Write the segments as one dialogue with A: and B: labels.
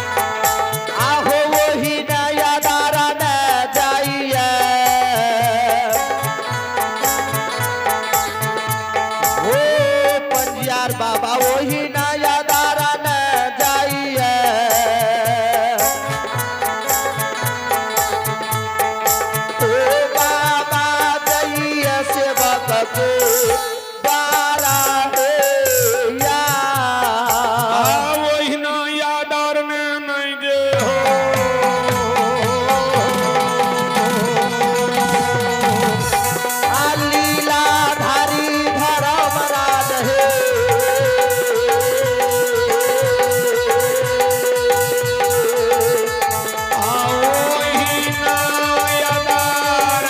A: आहो वही नया दारा न जाइए हो पंजियार बाबा वही नया दारा न जाइए ओ बाबा जाइए सेवक के बारा है या
B: वही ना यादार ने नहीं गे हो
A: लीलाधारी धर्मराज है
B: वही ना यादार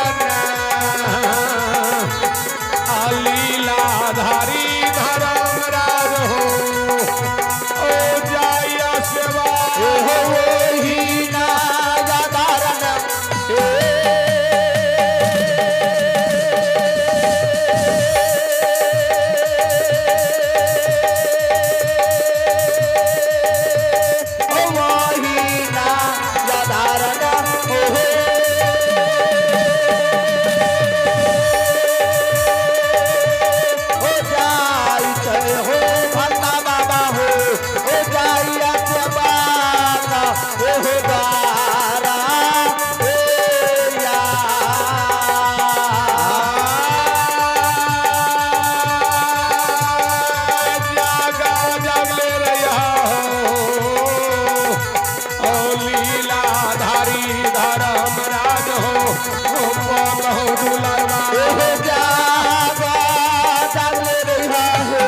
B: लीलाधारी धर्मराज हो ओ जाया सेवा
A: वही नायादारन वही नायादारन हो जाई जय हो भंडा बाबा हो जाइया बाबा हो बारा या
B: जागा जागले रहा हो लीलाधारी धर्मराज हो बहुत दुलारा
A: हो जागा जागले रहा है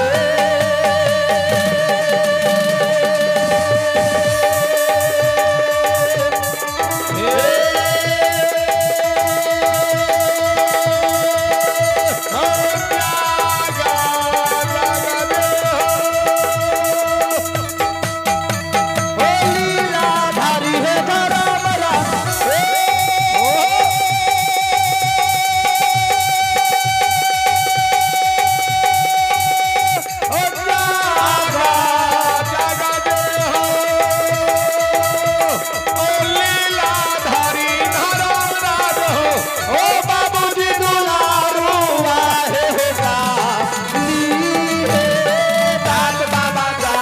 A: लीलाधारी है धर्मराज ओ बाबूजी दुलारुआ है होगा ली है दाद बाबा का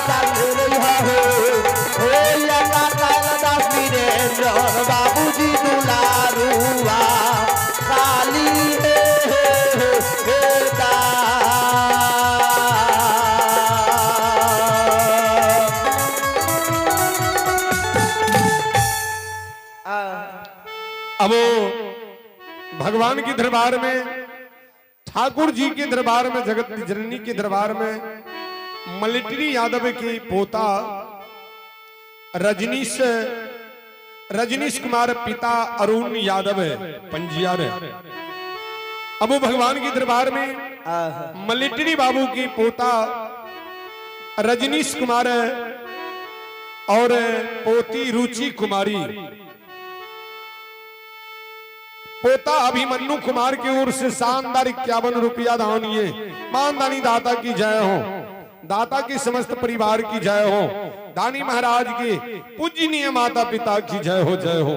A: दाद रहा हो या काल दास वीरेंद्र बाबूजी दुलारुआ काली है दा
B: अब वो भगवान के दरबार में ठाकुर जी के दरबार में जगत जननी के दरबार में मिलिट्री यादव के पोता रजनीश कुमार पिता अरुण यादव है पंजियार है। अब वो भगवान के दरबार में मिलिट्री बाबू की पोता रजनीश कुमार और पोती रुचि कुमारी पोता अभिमन्यु कुमार की ओर से शानदार 51 रुपया दान ये मानदानी दाता की जय हो दाता की समस्त परिवार की जय हो दानी महाराज की पूजनीय माता पिता की जय हो जय हो।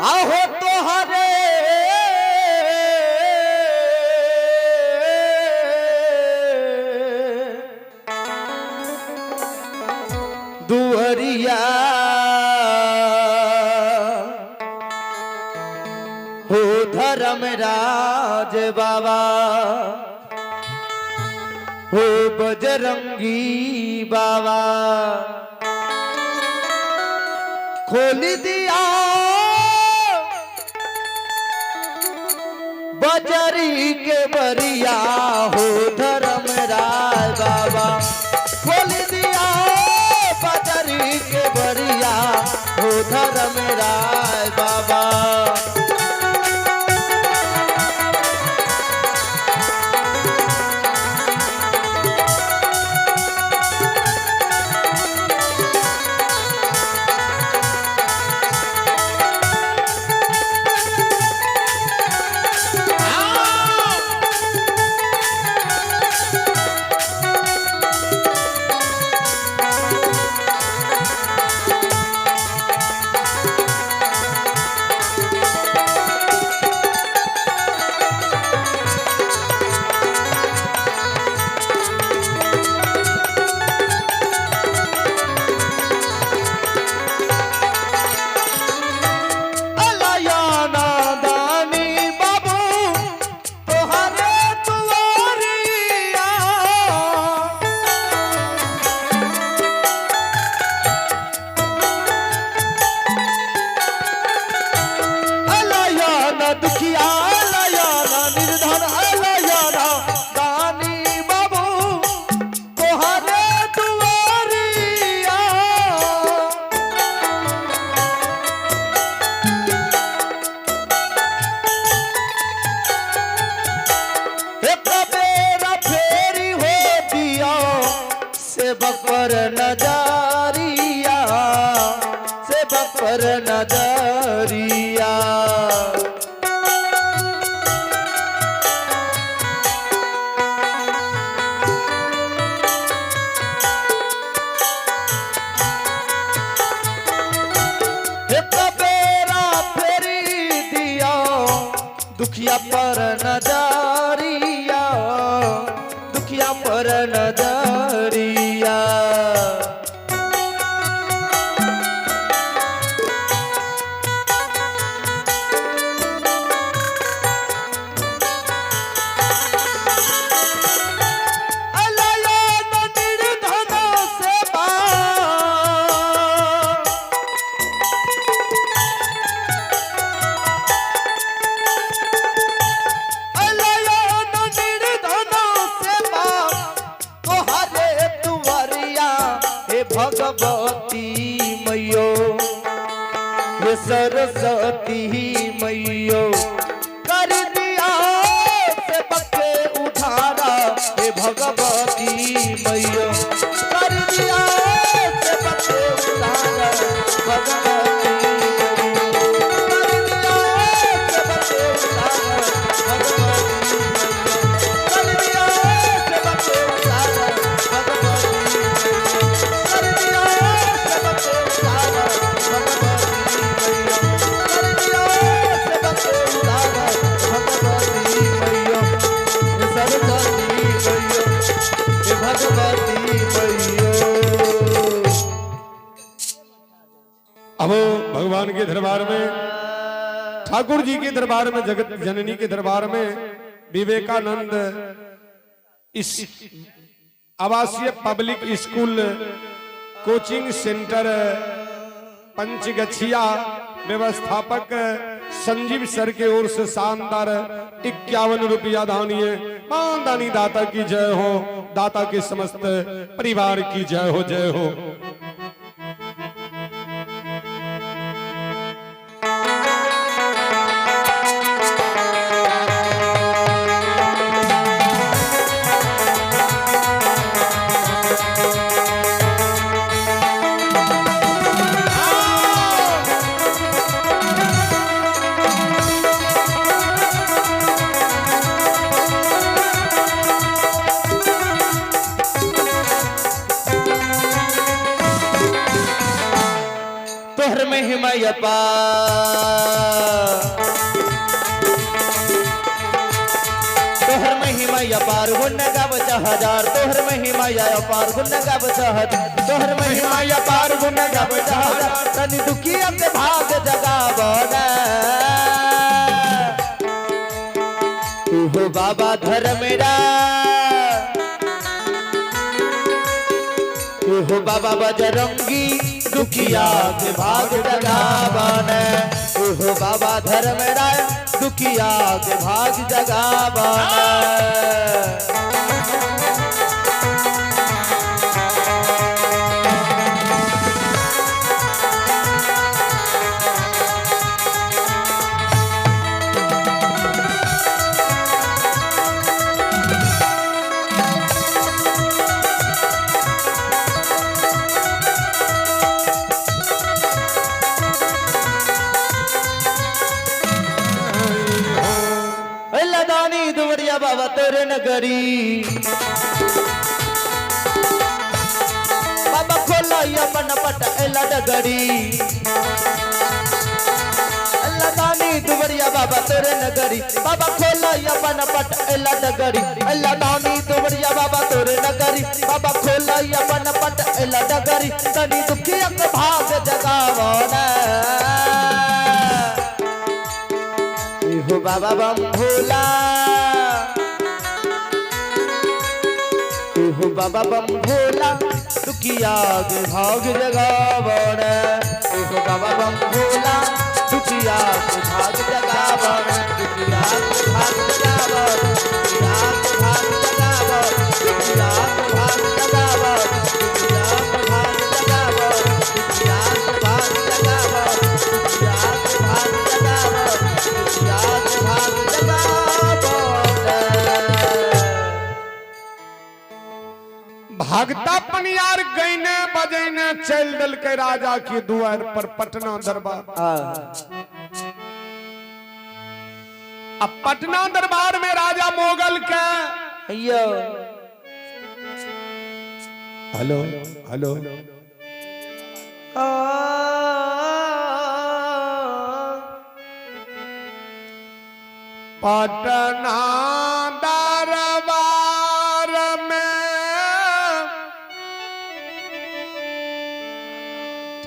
A: आहो तो हरे दुअरिया हो धर्मराज बाबा हो बजरंगी बाबा खोल दिया बजरी के बरिया हो धर्मराज बाबा खोल दिया बजरी के बरिया हो धर्म मेरा बाबा। पर नजरिया से बपर नजरिया। बेरा फेरी दिया दुखिया पर नजरिया, दुखिया पर नजरिया। भगवती मैयो ये सरस्वती मैयो कर दिया से बच्चे उठारा। हे भगवती मैयो कर दिया से बच्चे उठारा। भगवती कर दिया से बच्चे उठारा। भगवती कर दिया से बच्चे उठारा।
B: अब भगवान के दरबार में, ठाकुर जी के दरबार में, जगत जननी के दरबार में विवेकानंद इस आवासीय public school coaching centre Panchgachhiya व्यवस्थापक संजीव सर के ओर से शानदार 51 रुपया दानिए। मान दानी दाता की जय हो, दाता के समस्त परिवार की जय हो, जय हो।
A: तोहर महिमा तोहर महिमा अपार गुण गाव हजार। तोहर महिमा अपार गुण गाव हजार। तोहर महिमा अपार गुण गाव हजार। तनि दुखिया के भाग जगावन तू हो बाबा धर्मेरा। तू हो बाबा बजरंगी दुखिया के भाग जगावन। तू हो बाबा धर्मराय दुखिया के भाग जगावन। बाबा तोरे नगरी बाबा खोला अपन पट एला डगरी अल्लाह दानी दुबरिया बाबा तोरे नगरी बाबा खोला अपन पट एला डगरी अल्लाह दानी दुबरिया बाबा तोरे नगरी बाबा खोला अपन पट एला डगरी तनी दुखिया के भाग जगावना हो बाबा बम भोला हो बाबा बम भोला दुखिया के भाग जगावण हो बाबा बम भोला दुखिया के भाग जगावण दुखिया के भाग जगावण दुखिया के भाग जगावण दुखिया के भाग जगावण दुखिया के भाग जगावण दुखिया के भाग जगावण दुखिया के भाग जगावण दुखिया के भाग
B: भगता पनियार गईने बजैने चल दल के राजा के द्वार पर पटना दरबार अब पटना दरबार में राजा मोगल का हेलो हेलो पटना दरबार में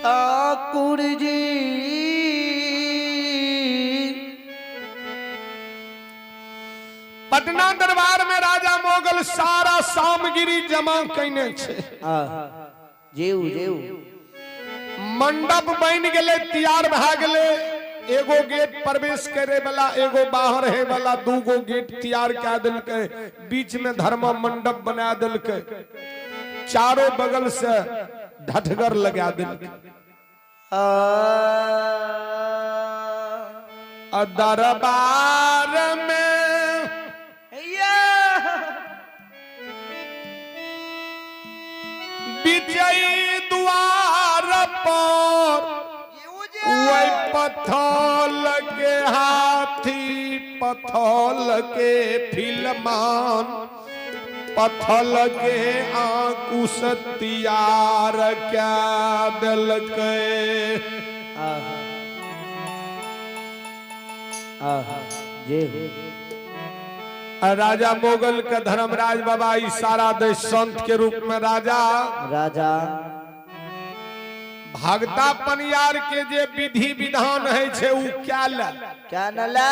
A: ठाकुर जी
B: पटना दरबार में राजा मोगल सारा सामग्री जमा कइने छे
A: जेऊ जेऊ
B: मंडप बन गेले तैयार भ गेले एगो गेट प्रवेश करे वाला एगो बाहर है वाला दूगो गेट तैयार कर दिलके बीच में धर्म मंडप बना दिलके चारों बगल से ढठगर लगा दिलके दरबार में विजयी द्वार पर वही पथल के हाथी पथल के फिल्मान पथल के आकुश तैयार क्या दिल के राजा मोगल के धर्मराज बाबा इशारा दे संत के रूप में राजा
A: राजा
B: भगता पनियार के जे विधि विधान है छे उ क्या ला
A: क्या नला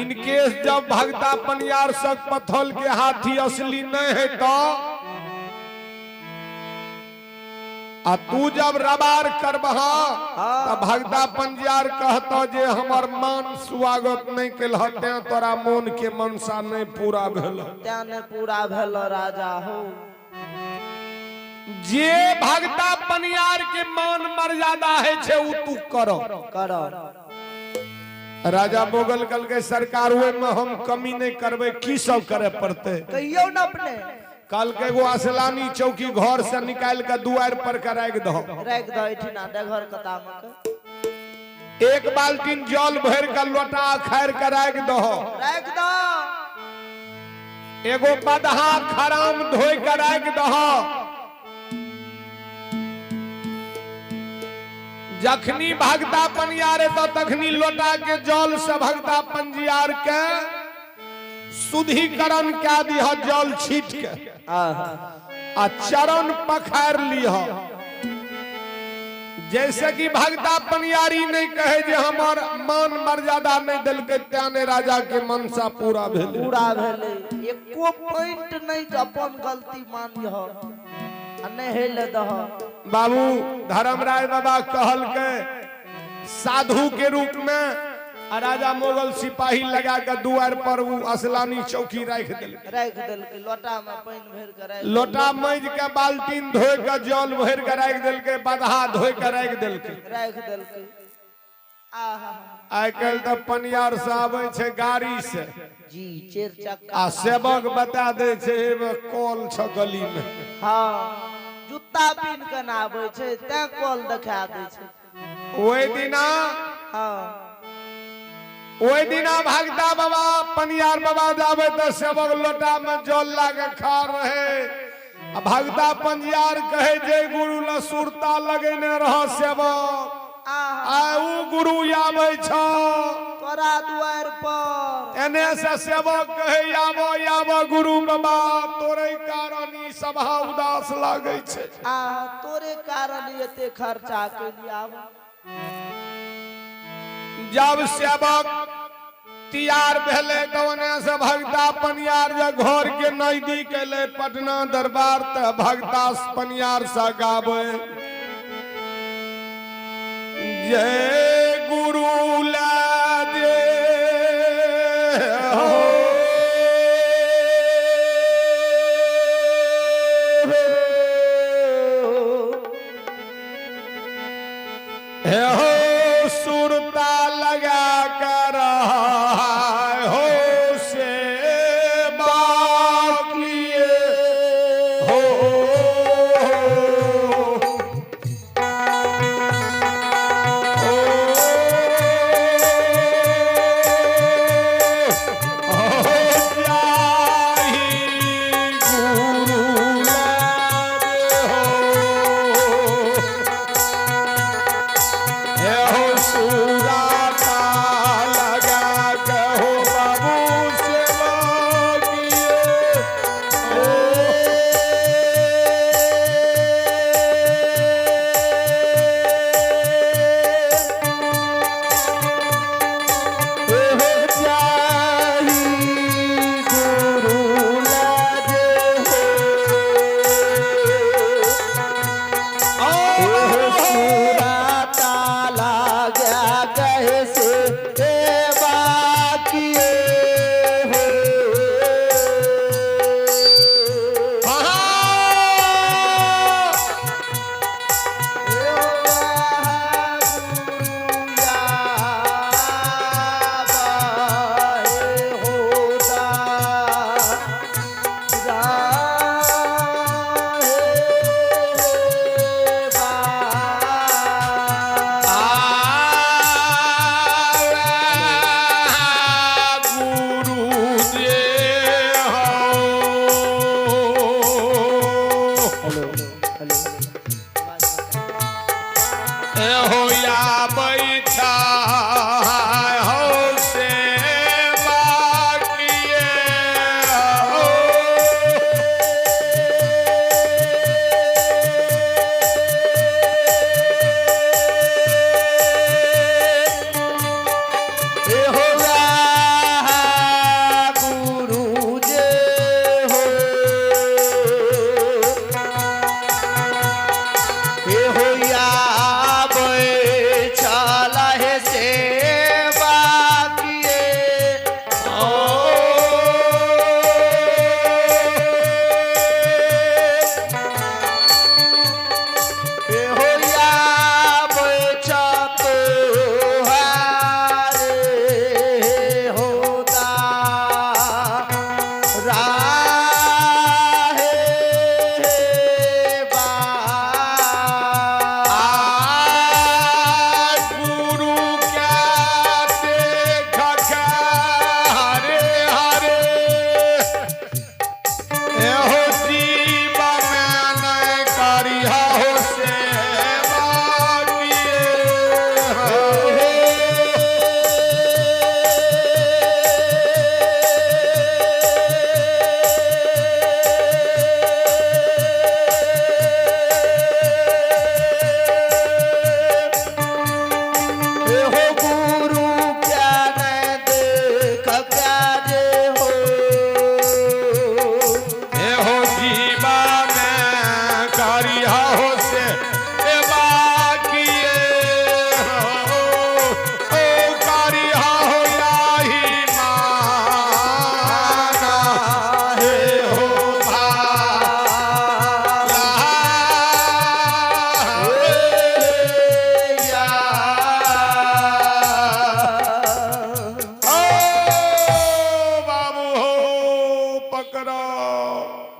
B: इनकेस जब भगता पनियार सक पथल के हाथी असली नहीं है तो तू जब रबार करबहा तब भगता पंजियार कहता जे हमर मान स्वागत नहीं केलहते तोरा मन के मनसा नहीं पूरा भेल
A: त्याने पूरा भेल राजा हो
B: जे भगता पनियार के मान मर्यादा है छे उ तू करो
A: करो
B: राजा मोगल कल के सरकार हुए में हम कमी नहीं करबे की सब करे पड़ते
A: कहियो न अपने
B: कल के एगो असलानी चौकी घर से निकाल के दुआर पर के रख दो
A: इठिना घर कता में
B: एक बाल्टीन जल भर के लोटा खैर के रख दो एगो बदहा खराम धोई के रख दो जखनी भगता पनियारे तो तखनी लोटा के जल से भगता पंजियार के शुद्धिकरण क्या दिह जल छीट के आ चरण पखार लिह जैसे कि भगता पनियारी नहीं कहे जे हमार मान मर्यादा नहीं दिल के त्याने राजा के मनसा पूरा भेले
A: एको पॉइंट नहीं अपन गलती मानिह नहीं हेले दह
B: बाबू धर्मराज बाबा कहल के साधु के रूप में राजा मोगल सिपाही लगा के दुआर पर वो असलानी चौकी रख दिल
A: लोटा में पानी भर के
B: लोटा मैज के बाल्टीन धोए के जल भर के रख दिल के बदहा धोए के रख दिल के आई कल तो पनियार से आवे छे गाड़ी से
A: जी चेर चक्का
B: आ सेवक बता दे छे कॉल छ गली में
A: हां जूता पिन के ना आवे छे ते कॉल दिखा दे छे
B: ओई दिना
A: हां
B: ओए दिना भगता बाबा पनियार बाबा जावे तो सेवक लोटा में जल लागे खा रहे भगता पंजियार कहे जे गुरु ल सुरता लगेने रह सेवक आऊ गुरु आवे छ
A: तोरा द्वार पर
B: एने से सेवक कहे आबो आबो गुरु बाबा तोरे कारण ई सभा उदास लागे छे
A: तोरे कारण एते खर्चा के लिया
B: जब सेवक तैयार भेले तो ओने से भगता पनियार जे घर के नजदीक एले पटना दरबार त भगता पनियार सा गावे जय गुरु लाजे हो हे हो सुरता लगा कर हो से बाकिए हो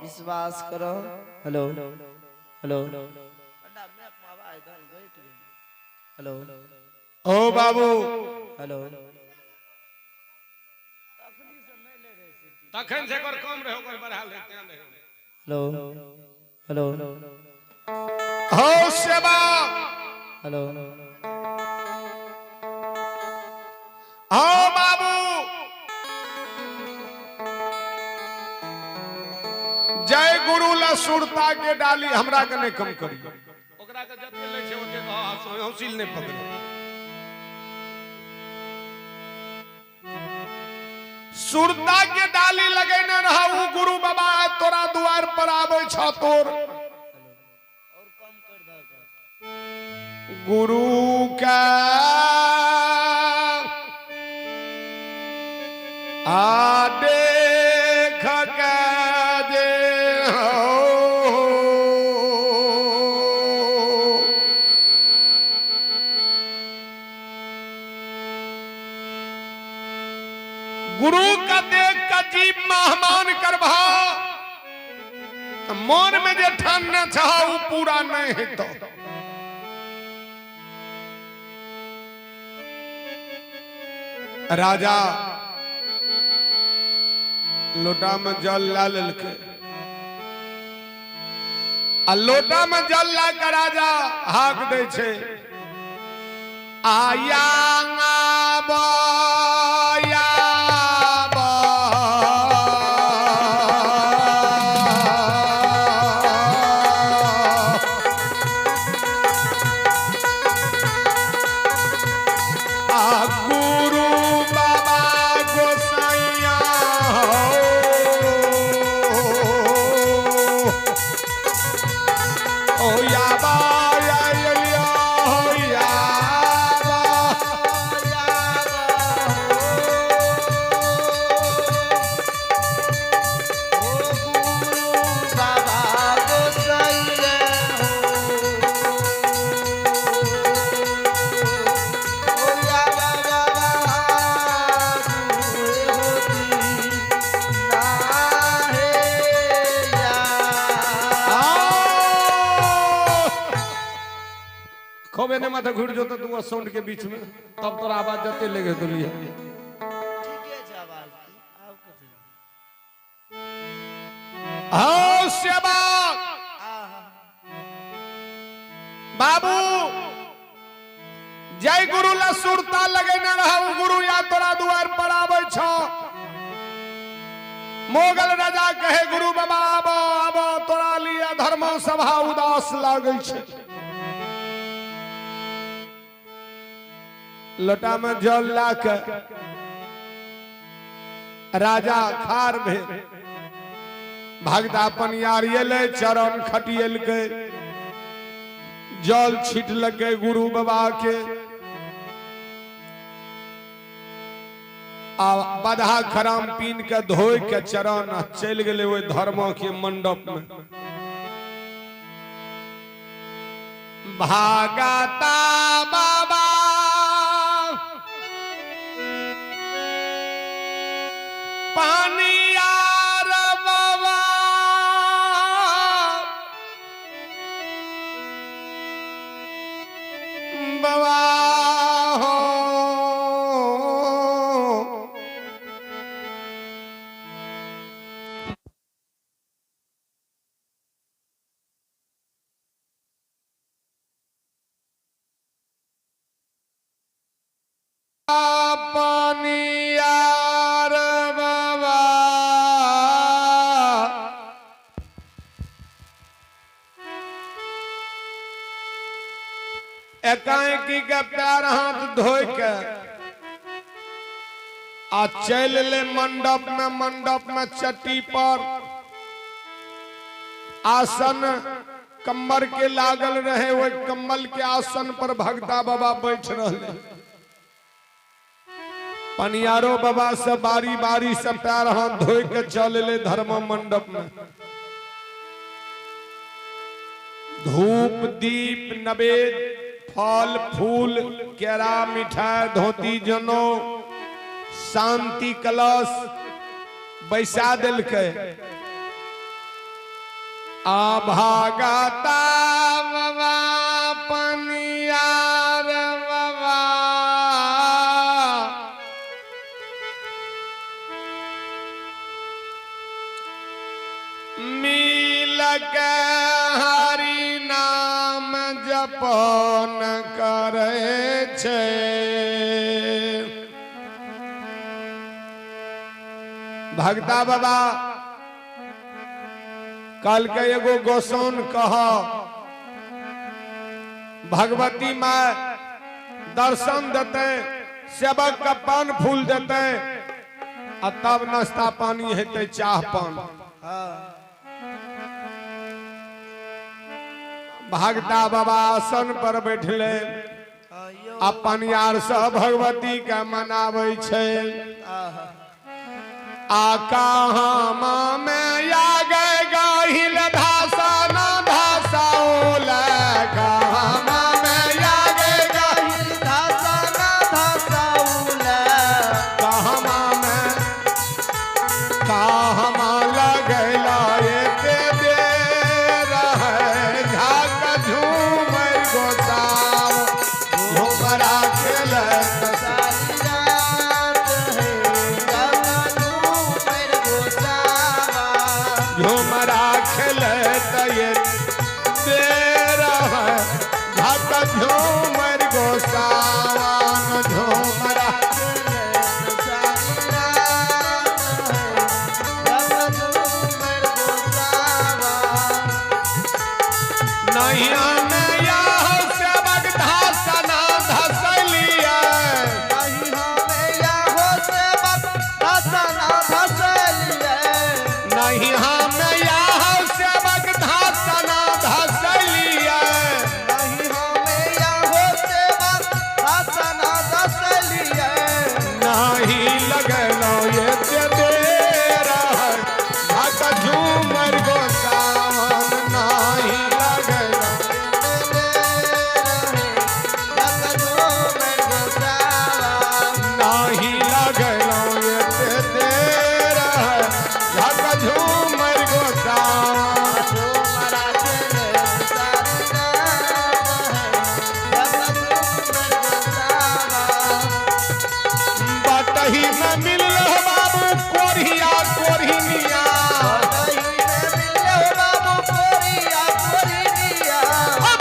A: विश्वास करो। हेलो हेलो हेलो
B: ओ बाबू
A: हेलो
B: तखन से कर कम रहे ओकर बढ़ा लेते हैं।
A: हेलो हेलो
B: हो सेवा
A: हेलो
B: आओ बाबू जय गुरु ला सुरता के डाली हमरा के नहीं कम करी ओकरा के जते ले छै ओते हौसिल नहीं पकड़ो। सुरता के डाली लगेने रहू गुरु बाबा तोरा द्वार पर आवे छ तोर गुरु का देख के जे गुरु का देख का जीव मेहमान करभा मन में जे ठान न चाह पूरा नहीं है तो राजा लोटा में जल ला लेलके आ लोटा में जल ला के राजा हाक दे छे आया ने माथा घुट जो तो तू साउंड के बीच में तब तोरा आवाज जते लगे तो लिया
A: ठीके छै आवाज आउ कथि
B: आओ सेवा बाबू जय गुरु ला सुरता लगेने रहू गुरु या तोरा द्वार पर आवे छ मोगल राजा कहे गुरु बाबा आबो आबो तोरा लिया धर्म सभा उदास लागै छै लोटा में जल ला के राजा खार भे भगता अपन यारिये चरण खटियल के जल छीट लगे गुरु बाबा के आ बधा खराम पीन के धोई के चरण चल गए वो धर्म के मंडप में भागता बाबा पानी यार बाबा बाबा हो पानी यार बाबा एकाएकी के पैर हाथ धोई के आ चल ले मंडप में चट्टी पर आसन कम्बर के लागल रहे वो कम्बल के आसन पर भगता बाबा बैठ रहे पनियारो बाबा से बारी बारी से पैर हाथ धोई के चल ले धर्म मंडप में धूप दीप नवेद फल फूल केरा मिठाई धोती जनो शांति कलश बैसा दिल के आ भागता बाबा पनियार बाबा के हरि नाम जपन करे छे भगता बाबा कल के एगो गोसौन कह भगवती माँ दर्शन देते सेवक का पान फूल देते आ तब नाश्ता पानी हेते चाह पान भगता बाबा आसन पर बैठले अपन यार से भगवती के मनावे छे आ कहाँ में या गए गाहिल धासा ना धासाओल कहाँ में या गए गाहिल
A: धासा ना धासाउल
B: कहाँ लगला ये दे रहे झाक झूमर गोसाव झूमरा खेल झूमरा खेलत ये तेरा झक झूमर गोसावन झूमरा नहीं नया सेवक धासना धसलिया
A: नहीं हमें या हो सेवक धासना धसलिया
B: नहीं हम यहाँ सेवक धासना धसलिया
A: नहीं हमें या हो सेवक धासना धसलिया
B: नहीं लगलो ये तेरा झक झूमर गोसावन नहीं लगलो नहीं लगलो ये तेरा झक झूमर गोसावन बटही में मिललो बाबू कोरिया कोरिनिया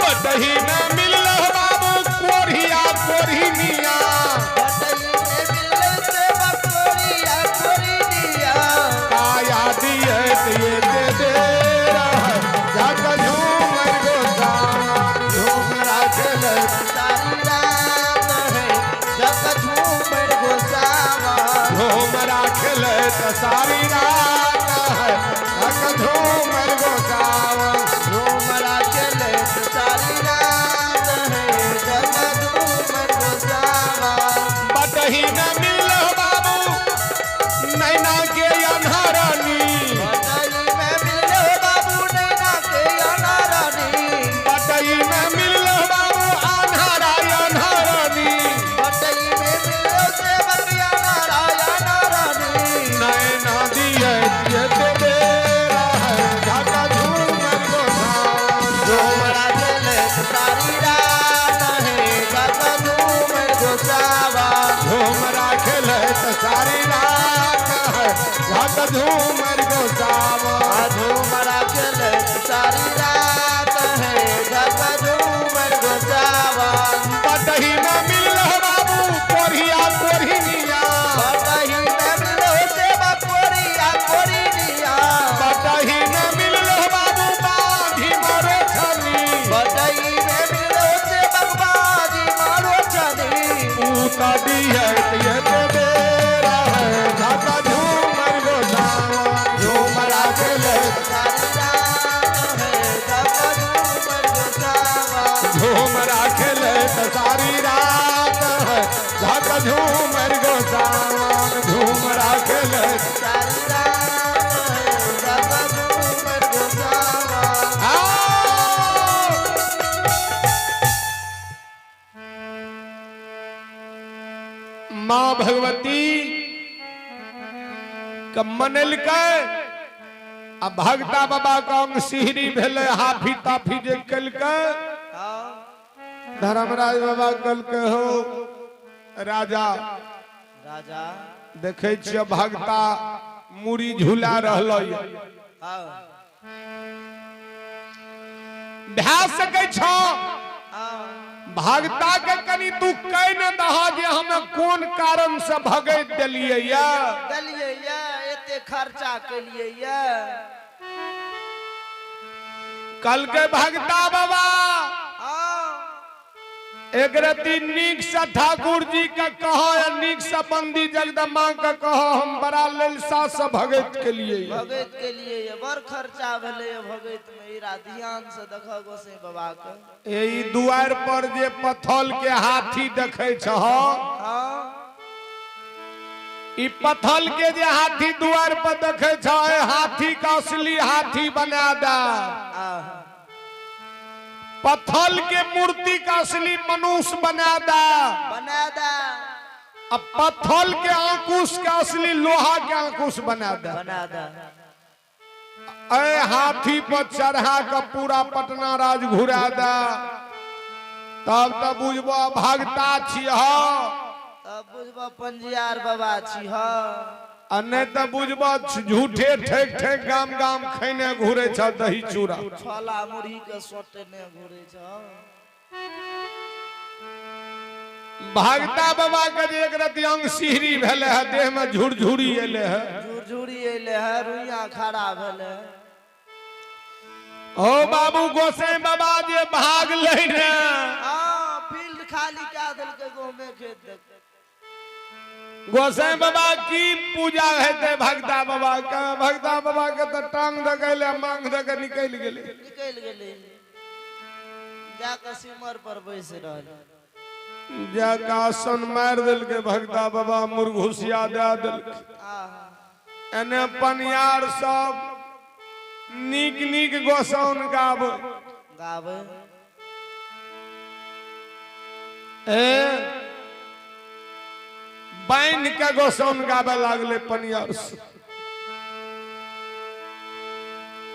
B: बटही में मिललो बाबू कोरिया कोरिनिया काया दिए दे रहा झक झूमर गोसावन झूमरा खेले झूमरा खेले तो सारी रात है झक झूमर गोसावन बटही में मिलो बाबू नैना के अन्हरनी बटही में मिलो बाबू अन्हरा अन्हरनी नैना दिए दे रहा झक झूमर गोसावन झूमरा झूमरा खेले तो सारी रात है झक झूमर गोसावन
A: झूमरा खेले सारी रात है झक झूमर गोसावन
B: बटही में मिललो बाबू कोरिया कोरिनिया
A: बटही में मिलो सेवक कोरिया कोरिनिया
B: बटही में मिललो बाबू बाधी मरो छनी
A: बटही में मिलो सेवक बाजी मारो छनी
B: पूता दिए दे रहा झक झूमर गोसावन झूमरा खेले
A: सारी रात है झक झूमर गोसावन
B: झूमरा खेले तो सारी रात है झक झूमर गोसावन झूमरा खेले
A: सारी रात है झक झूमर गोसावन
B: माँ भगवती का मनल के आ भगता बाबा का अंग सिहरी भेले हाफी ताफी जे कल के धर्मराज बाबा कल के हो राजा
A: राजा
B: देखे छिय भगता मुड़ी झूला रहल भै सकै छ भगता के कनी तू कह न दहा जे हमें कोन कारण से भगत देलिए
A: एते खर्चा केलिए या
B: कल के भगता बाबा एक रति नीक से ठाकुर जी के कहा या नीक से बंदी जगदम्बा के कहा हम बड़ा ललसा से भगत के लिए
A: बड़ खर्चा भेले भगत में इरा ध्यान से देखा गोसे बाबा के
B: ई दुआर पर जे पथल के हाथी देखे छ ई पथल के जे हाथी दुआर पर देखे छ हाथी का असली हाथी बना दा पत्थल के मूर्ति का असली मनुष्य बना दा अब पत्थल के अंकुश का असली लोहा के अंकुश बना दा अरे हाथी पर चढ़ा का पूरा पटना राज घुरा दा तब तब बुझबो भगता छी
A: तब बुझबो पंजियार बाबा छी
B: आ नहीं तो बुझबो झूठे ठेक ठेक गाम गाम खैने घुरे छ दही चूड़ा
A: छोला मुरही के सोटने घुरे छ
B: भगता बाबा के एक रति अंग सिहरी भेले है देह में झुरझुरी एले है
A: रुइया खड़ा भेले
B: ओ बाबू गोसाई बाबा जे भाग ले ने
A: फील्ड खाली का देल के गो में खेत देख
B: गोसाई बाबा की पूजा हेते भगता बाबा के तो टांग द गले मांग द के निकल गेले
A: जाके सिमर पर बैस रहल
B: जाके आसन मार दिल के भगता बाबा मुरघुसिया दे दिल एने पनियार सब नीक गोसाउन गावे बैन के गोसाउन गावे लागले पनियार से